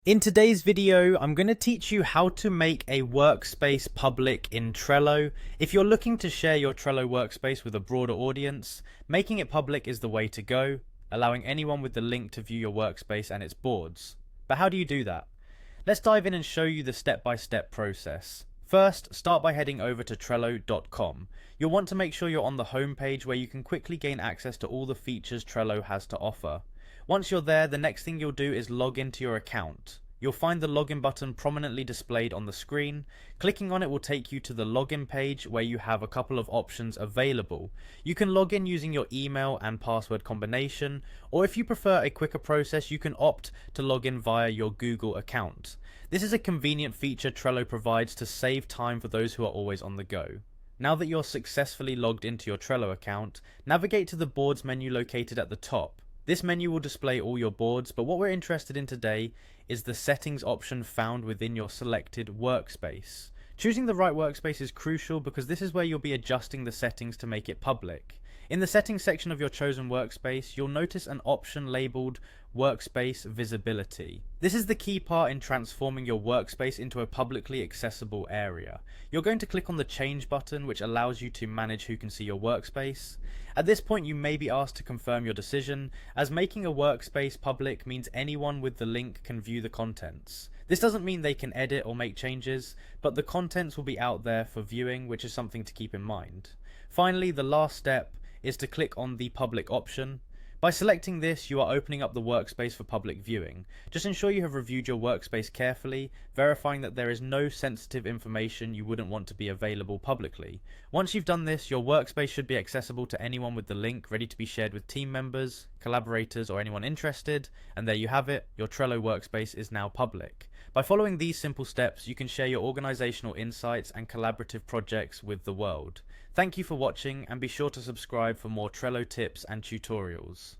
In today's video, I'm going to teach you how to make a workspace public in Trello. If you're looking to share your Trello workspace with a broader audience, making it public is the way to go, allowing anyone with the link to view your workspace and its boards. But how do you do that? Let's dive in and show you the step-by-step process. First, start by heading over to Trello.com. You'll want to make sure you're on the home page where you can quickly gain access to all the features Trello has to offer. Once you're there, the next thing you'll do is log into your account. You'll find the login button prominently displayed on the screen. Clicking on it will take you to the login page where you have a couple of options available. You can log in using your email and password combination, or if you prefer a quicker process, you can opt to log in via your Google account. This is a convenient feature Trello provides to save time for those who are always on the go. Now that you're successfully logged into your Trello account, navigate to the Boards menu located at the top. This menu will display all your boards, but what we're interested in today is the settings option found within your selected workspace. Choosing the right workspace is crucial because this is where you'll be adjusting the settings to make it public. In the settings section of your chosen workspace, you'll notice an option labeled Workspace Visibility. This is the key part in transforming your workspace into a publicly accessible area. You're going to click on the Change button, which allows you to manage who can see your workspace. At this point, you may be asked to confirm your decision, as making a workspace public means anyone with the link can view the contents. This doesn't mean they can edit or make changes, but the contents will be out there for viewing, which is something to keep in mind. Finally, the last step is to click on the public option. By selecting this, you are opening up the workspace for public viewing. Just ensure you have reviewed your workspace carefully, verifying that there is no sensitive information you wouldn't want to be available publicly. Once you've done this, your workspace should be accessible to anyone with the link, ready to be shared with team members, collaborators, or anyone interested. And there you have it, your Trello workspace is now public. By following these simple steps, you can share your organizational insights and collaborative projects with the world. Thank you for watching, and be sure to subscribe for more Trello tips and tutorials.